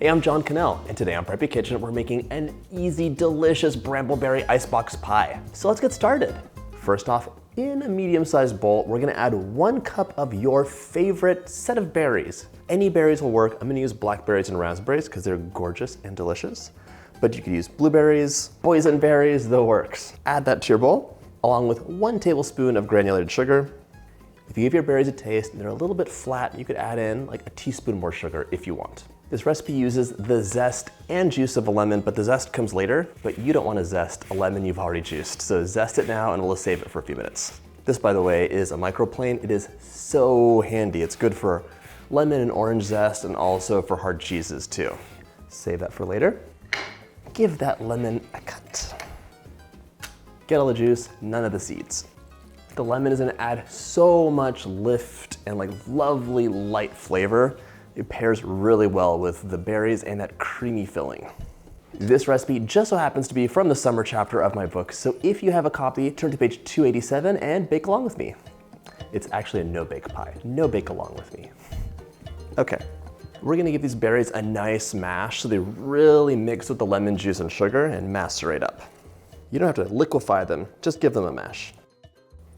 Hey, I'm John Cannell, and today on Preppy Kitchen, we're making an easy, delicious brambleberry icebox pie. So let's get started. First off, in a medium-sized bowl, we're gonna add 1 cup of your favorite set of berries. Any berries will work. I'm gonna use blackberries and raspberries because they're gorgeous and delicious. But you could use blueberries, boysenberries, the works. Add that to your bowl, along with 1 tablespoon of granulated sugar. If you give your berries a taste and they're a little bit flat, you could add in like a teaspoon more sugar if you want. This recipe uses the zest and juice of a lemon, but the zest comes later, but you don't want to zest a lemon you've already juiced. So zest it now and we'll save it for a few minutes. This, by the way, is a microplane. It is so handy. It's good for lemon and orange zest and also for hard cheeses too. Save that for later. Give that lemon a cut. Get all the juice, none of the seeds. The lemon is gonna add so much lift and like lovely light flavor. It pairs really well with the berries and that creamy filling. This recipe just so happens to be from the summer chapter of my book, so if you have a copy, turn to page 287 and bake along with me. It's actually a no-bake pie. No bake along with me. Okay, we're gonna give these berries a nice mash so they really mix with the lemon juice and sugar and macerate up. You don't have to liquefy them, just give them a mash.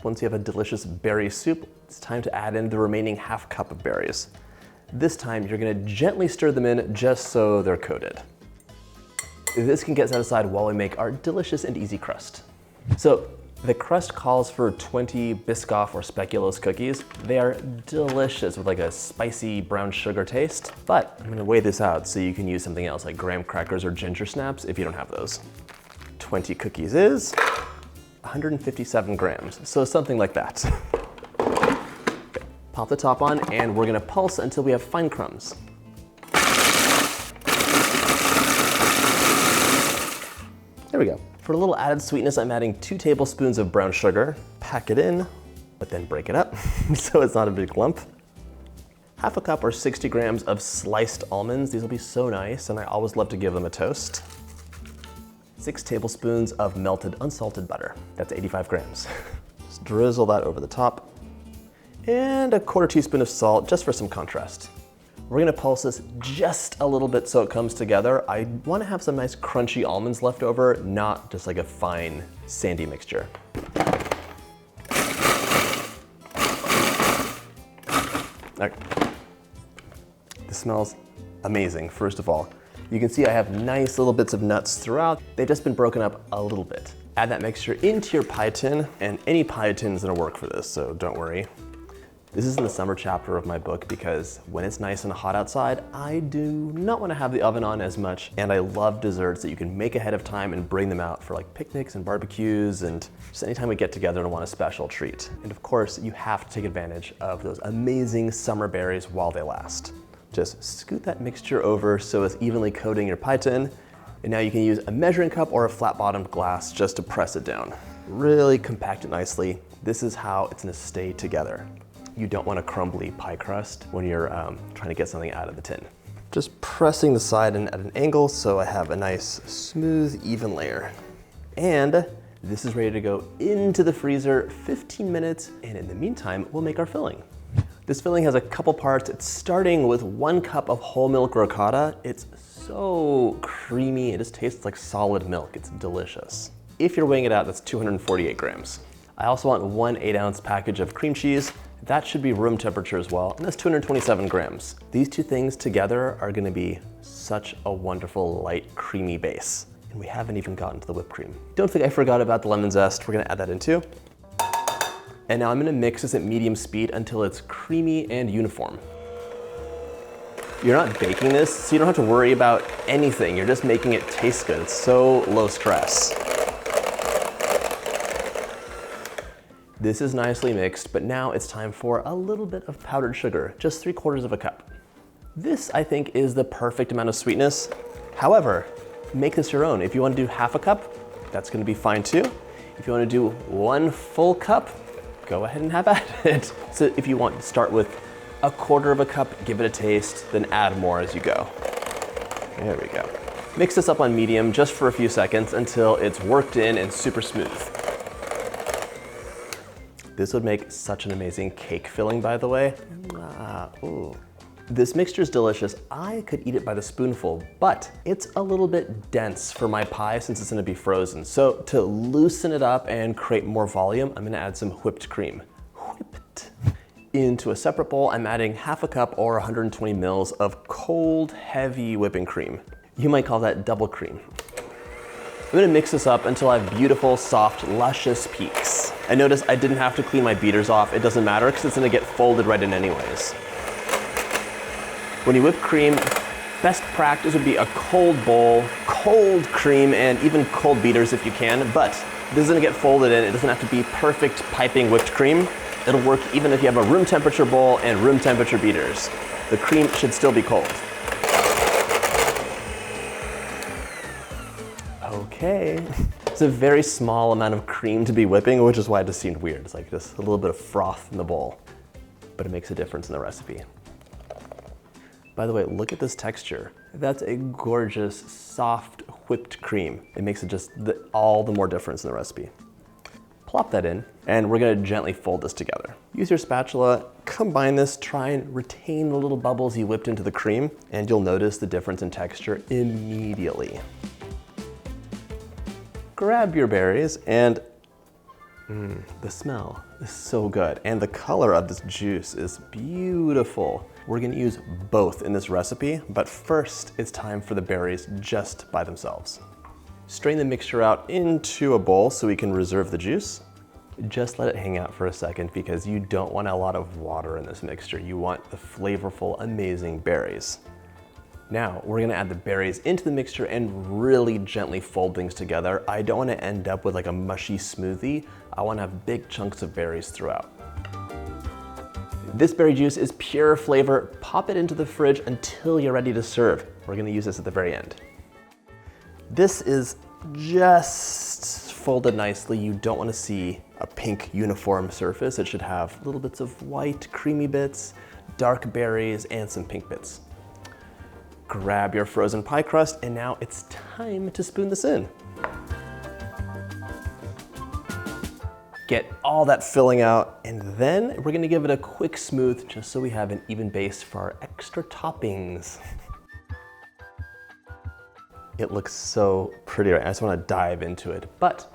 Once you have a delicious berry soup, it's time to add in the remaining ½ cup of berries. This time, you're gonna gently stir them in just so they're coated. This can get set aside while we make our delicious and easy crust. So the crust calls for 20 Biscoff or speculoos cookies. They are delicious with like a spicy brown sugar taste, but I'm gonna weigh this out so you can use something else like graham crackers or ginger snaps if you don't have those. 20 cookies is 157 grams, so something like that. Pop the top on, and we're gonna pulse until we have fine crumbs. There we go. For a little added sweetness, I'm adding 2 tablespoons of brown sugar. Pack it in, but then break it up so it's not a big lump. ½ cup or 60 grams of sliced almonds. These will be so nice, and I always love to give them a toast. 6 tablespoons of melted unsalted butter. That's 85 grams. Just drizzle that over the top. And a 1/4 teaspoon of salt, just for some contrast. We're gonna pulse this just a little bit so it comes together. I wanna have some nice crunchy almonds left over, not just like a fine, sandy mixture. Okay. This smells amazing, first of all. You can see I have nice little bits of nuts throughout. They've just been broken up a little bit. Add that mixture into your pie tin, and any pie tin is gonna work for this, so don't worry. This is in the summer chapter of my book because when it's nice and hot outside, I do not want to have the oven on as much, and I love desserts that you can make ahead of time and bring them out for like picnics and barbecues and just anytime we get together and want a special treat. And of course, you have to take advantage of those amazing summer berries while they last. Just scoot that mixture over so it's evenly coating your pie tin, and now you can use a measuring cup or a flat-bottomed glass just to press it down. Really compact it nicely. This is how it's gonna stay together. You don't want a crumbly pie crust when you're trying to get something out of the tin. Just pressing the side and at an angle so I have a nice, smooth, even layer. And this is ready to go into the freezer 15 minutes, and in the meantime, we'll make our filling. This filling has a couple parts. It's starting with 1 cup of whole milk ricotta. It's so creamy, it just tastes like solid milk. It's delicious. If you're weighing it out, that's 248 grams. I also want 1 8-ounce package of cream cheese. That should be room temperature as well, and that's 227 grams. These 2 things together are gonna be such a wonderful, light, creamy base. And we haven't even gotten to the whipped cream. Don't think I forgot about the lemon zest. We're gonna add that in too. And now I'm gonna mix this at medium speed until it's creamy and uniform. You're not baking this, so you don't have to worry about anything. You're just making it taste good. It's so low stress. This is nicely mixed, but now it's time for a little bit of powdered sugar, just 3/4 of a cup. This, I think, is the perfect amount of sweetness. However, make this your own. If you want to do ½ cup, that's gonna be fine too. If you want to do 1 full cup, go ahead and have at it. So if you want to start with 1/4 cup, give it a taste, then add more as you go. There we go. Mix this up on medium just for a few seconds until it's worked in and super smooth. This would make such an amazing cake filling, by the way. Ooh. This mixture is delicious. I could eat it by the spoonful, but it's a little bit dense for my pie since it's gonna be frozen. So to loosen it up and create more volume, I'm gonna add some whipped cream. Whipped. Into a separate bowl, I'm adding half a cup or 120 mils of cold, heavy whipping cream. You might call that double cream. I'm gonna mix this up until I have beautiful, soft, luscious peaks. And notice I didn't have to clean my beaters off. It doesn't matter because it's gonna get folded right in anyways. When you whip cream, best practice would be a cold bowl, cold cream, and even cold beaters if you can, but this is gonna get folded in. It doesn't have to be perfect piping whipped cream. It'll work even if you have a room temperature bowl and room temperature beaters. The cream should still be cold. Okay. It's a very small amount of cream to be whipping, which is why it just seemed weird. It's like just a little bit of froth in the bowl, but it makes a difference in the recipe. By the way, look at this texture. That's a gorgeous, soft, whipped cream. It makes it just all the more difference in the recipe. Plop that in, and we're gonna gently fold this together. Use your spatula, combine this, try and retain the little bubbles you whipped into the cream, and you'll notice the difference in texture immediately. Grab your berries, and the smell is so good, and the color of this juice is beautiful. We're gonna use both in this recipe, but first it's time for the berries just by themselves. Strain the mixture out into a bowl so we can reserve the juice. Just let it hang out for a second because you don't want a lot of water in this mixture. You want the flavorful, amazing berries. Now, we're gonna add the berries into the mixture and really gently fold things together. I don't wanna end up with like a mushy smoothie. I wanna have big chunks of berries throughout. This berry juice is pure flavor. Pop it into the fridge until you're ready to serve. We're gonna use this at the very end. This is just folded nicely. You don't wanna see a pink uniform surface. It should have little bits of white, creamy bits, dark berries, and some pink bits. Grab your frozen pie crust, and now it's time to spoon this in. Get all that filling out, and then we're gonna give it a quick smooth just so we have an even base for our extra toppings. It looks so pretty, right? I just wanna dive into it, but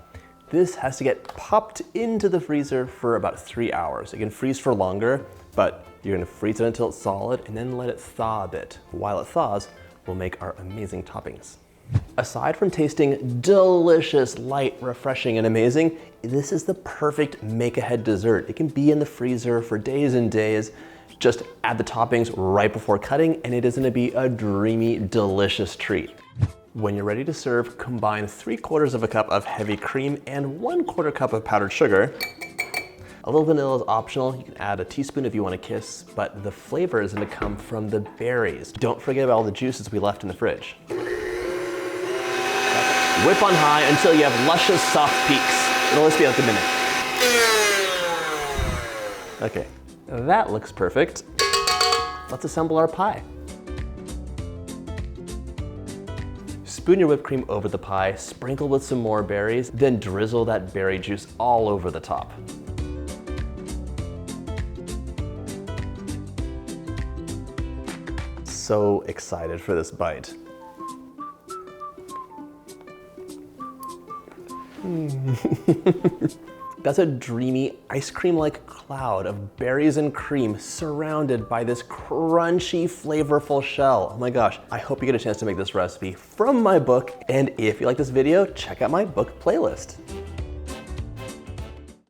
this has to get popped into the freezer for about 3 hours. It can freeze for longer, but you're gonna freeze it until it's solid and then let it thaw a bit. While it thaws, we'll make our amazing toppings. Aside from tasting delicious, light, refreshing, and amazing, this is the perfect make-ahead dessert. It can be in the freezer for days and days. Just add the toppings right before cutting, and it is gonna be a dreamy, delicious treat. When you're ready to serve, combine 3/4 of a cup of heavy cream and 1/4 cup of powdered sugar. A little vanilla is optional. You can add a teaspoon if you want to kiss, but the flavor is going to come from the berries. Don't forget about all the juices we left in the fridge. Whip on high until you have luscious, soft peaks. It'll just be like a minute. Okay, that looks perfect. Let's assemble our pie. Spoon your whipped cream over the pie, sprinkle with some more berries, then drizzle that berry juice all over the top. So excited for this bite. That's a dreamy ice cream-like cloud of berries and cream surrounded by this crunchy, flavorful shell. Oh my gosh, I hope you get a chance to make this recipe from my book. And if you like this video, check out my book playlist.